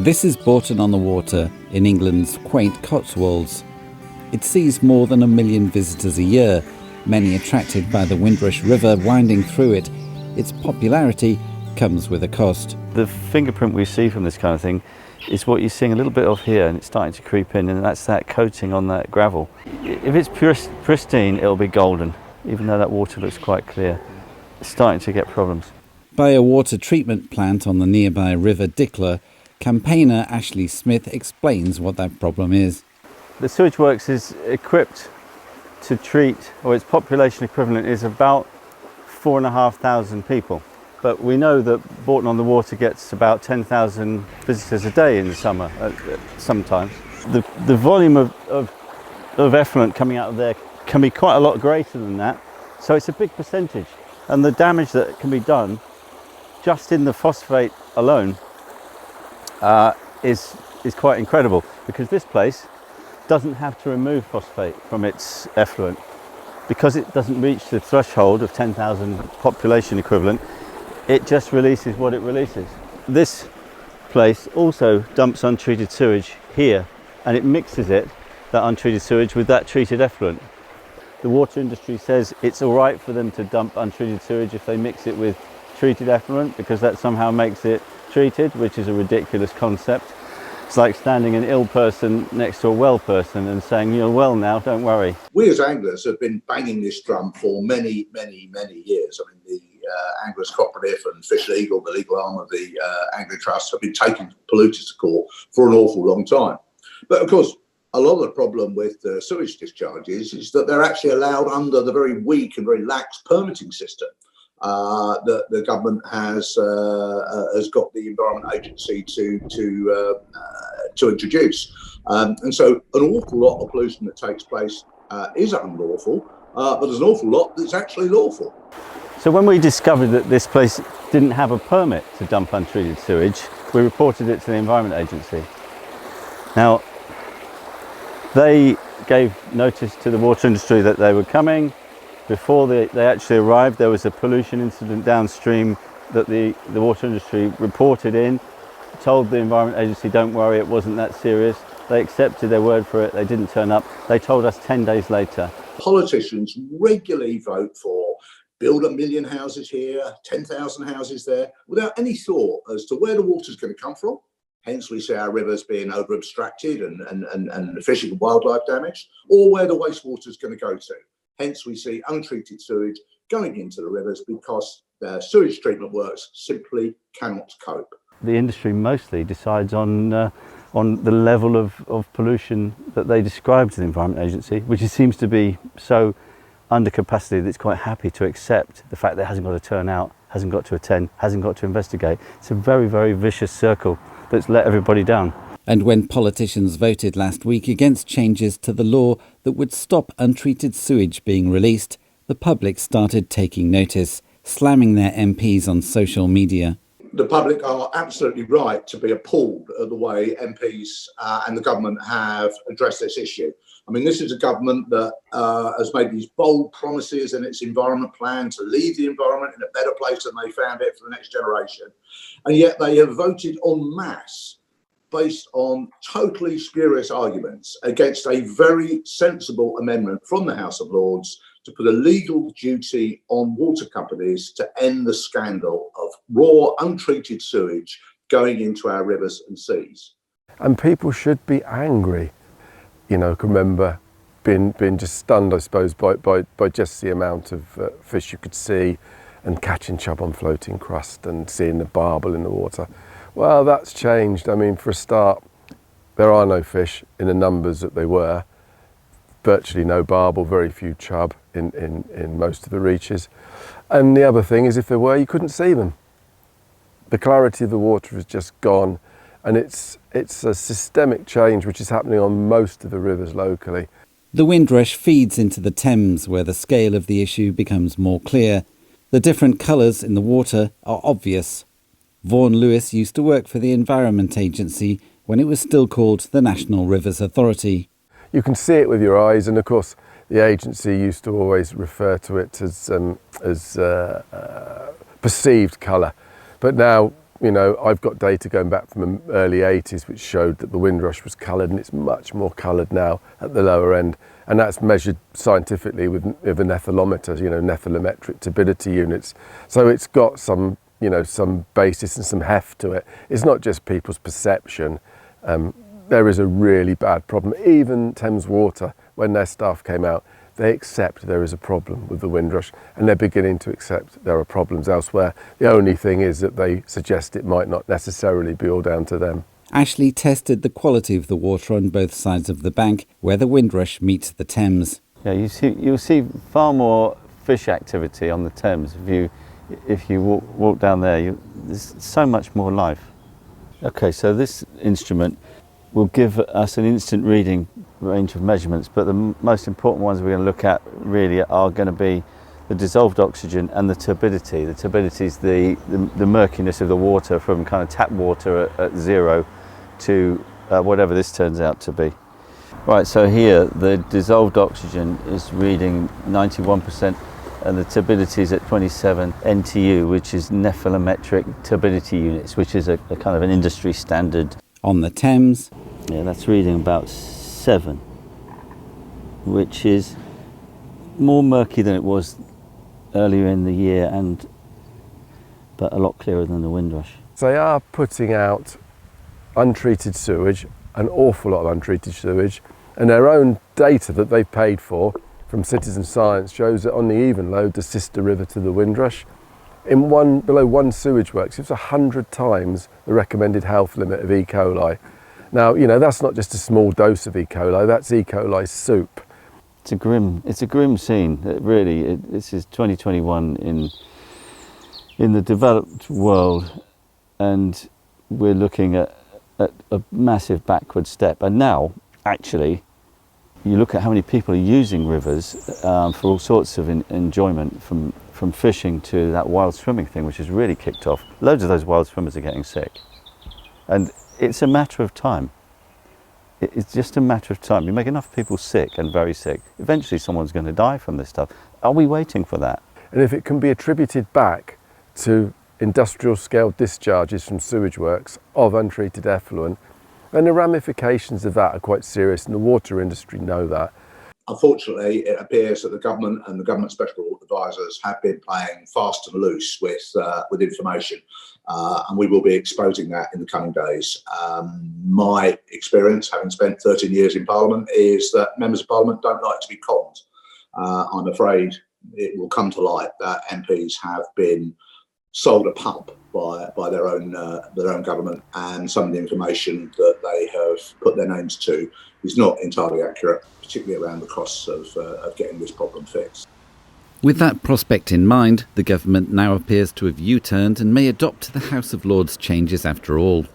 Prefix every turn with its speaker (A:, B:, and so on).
A: This is Bourton-on-the-Water in England's quaint Cotswolds. It sees more than 1 million visitors a year, many attracted by the Windrush River winding through it. Its popularity comes with a cost.
B: The fingerprint we see from this kind of thing is what you're seeing a little bit of here, and it's starting to creep in, and that's that coating on that gravel. If it's pristine, it'll be golden, even though that water looks quite clear. It's starting to get problems.
A: By a water treatment plant on the nearby River Dickler, campaigner Ashley Smith explains what that problem is.
B: The sewage works is equipped to treat, or its population equivalent is about 4,500 people. But we know that Bourton-on-the-Water gets about 10,000 visitors a day in the summer, sometimes. The volume of effluent coming out of there can be quite a lot greater than that, so it's a big percentage. And the damage that can be done just in the phosphate alone is quite incredible, because this place doesn't have to remove phosphate from its effluent. Because it doesn't reach the threshold of 10,000 population equivalent, it just releases what it releases. This place also dumps untreated sewage here, and it mixes it, that untreated sewage, with that treated effluent. The water industry says it's all right for them to dump untreated sewage if they mix it with treated effluent, because that somehow makes it treated, which is a ridiculous concept. It's like standing an ill person next to a well person and saying, "You're well now, don't worry."
C: We as anglers have been banging this drum for many, many, many years. I mean, the Anglers Cooperative and Fish Legal, the legal arm of the Angling Trust, have been taking polluters to court for an awful long time. But of course, a lot of the problem with sewage discharges is that they're actually allowed under the very weak and very lax permitting system that the government has got the Environment Agency to introduce. And so an awful lot of pollution that takes place is unlawful, but there's an awful lot that's actually lawful.
B: So when we discovered that this place didn't have a permit to dump untreated sewage, we reported it to the Environment Agency. Now, they gave notice to the water industry that they were coming. Before they actually arrived, there was a pollution incident downstream that the water industry reported in, told the Environment Agency, don't worry, it wasn't that serious. They accepted their word for it, they didn't turn up. They told us 10 days later.
C: Politicians regularly vote for build 1 million houses here, 10,000 houses there, without any thought as to where the water's going to come from. Hence we see our rivers being over-abstracted and the fishing and wildlife damaged, or where the wastewater's going to go to. Hence we see untreated sewage going into the rivers because the sewage treatment works simply cannot cope.
B: The industry mostly decides on the level of pollution that they describe to the Environment Agency, which seems to be so under capacity that it's quite happy to accept the fact that it hasn't got to turn out, hasn't got to attend, hasn't got to investigate. It's a very, very vicious circle that's let everybody down.
A: And when politicians voted last week against changes to the law that would stop untreated sewage being released, the public started taking notice, slamming their MPs on social media.
C: The public are absolutely right to be appalled at the way MPs and the government have addressed this issue. I mean, this is a government that has made these bold promises in its environment plan to leave the environment in a better place than they found it for the next generation. And yet they have voted en masse based on totally spurious arguments against a very sensible amendment from the House of Lords to put a legal duty on water companies to end the scandal of raw, untreated sewage going into our rivers and seas.
D: And people should be angry. You know, I can remember being just stunned, I suppose, by just the amount of fish you could see and catching chub on floating crust and seeing the barbel in the water. Well, that's changed. I mean, for a start, there are no fish in the numbers that they were. Virtually no barbel, very few chub in most of the reaches. And the other thing is, if there were, you couldn't see them. The clarity of the water has just gone, and it's a systemic change which is happening on most of the rivers locally.
A: The Windrush feeds into the Thames, where the scale of the issue becomes more clear. The different colours in the water are obvious. Vaughan Lewis used to work for the Environment Agency when it was still called the National Rivers Authority.
D: You can see it with your eyes, and of course the agency used to always refer to it as perceived colour. But now You know, I've got data going back from the early 80s which showed that the Windrush was coloured, and it's much more coloured now at the lower end. And that's measured scientifically with a nephelometer, you know, nephelometric turbidity units. So it's got some, you know, some basis and some heft to it. It's not just people's perception. There is a really bad problem. Even Thames Water, when their staff came out, they accept there is a problem with the Windrush, and they're beginning to accept there are problems elsewhere. The only thing is that they suggest it might not necessarily be all down to them.
A: Ashley tested the quality of the water on both sides of the bank where the Windrush meets the Thames.
B: Yeah, you'll see far more fish activity on the Thames if you walk down there. There's so much more life. Okay, so this instrument will give us an instant reading range of measurements, but the most important ones we're going to look at really are going to be the dissolved oxygen and the turbidity. The turbidity is the murkiness of the water from kind of tap water at zero to whatever this turns out to be. Right, so here the dissolved oxygen is reading 91% and the turbidity is at 27 NTU, which is nephelometric turbidity units, which is a kind of an industry standard.
A: On the Thames,
B: yeah, that's reading about 7, which is more murky than it was earlier in the year, but a lot clearer than the Windrush.
D: They are putting out untreated sewage, an awful lot of untreated sewage, and their own data that they've paid for from Citizen Science shows that on the even load, the sister river to the Windrush, below one sewage works, it's 100 times the recommended health limit of E. coli. Now, you know, that's not just a small dose of E. coli, that's E. coli soup.
B: It's a grim scene. This is 2021 in the developed world, and we're looking at a massive backward step. And now, actually, you look at how many people are using rivers for all sorts of enjoyment, from fishing to that wild swimming thing, which has really kicked off. Loads of those wild swimmers are getting sick. And it's a matter of time. It's just a matter of time. You make enough people sick and very sick, eventually someone's going to die from this stuff. Are we waiting for that?
D: And if it can be attributed back to industrial scale discharges from sewage works of untreated effluent, then the ramifications of that are quite serious, and the water industry know that.
C: Unfortunately, it appears that the government and the government special advisors have been playing fast and loose with information, and we will be exposing that in the coming days. My experience, having spent 13 years in Parliament, is that members of Parliament don't like to be conned. I'm afraid it will come to light that MPs have been sold a pup by their own government, and some of the information that they have put their names to is not entirely accurate, particularly around the costs of getting this problem fixed.
A: With that prospect in mind, the government now appears to have U-turned and may adopt the House of Lords changes after all.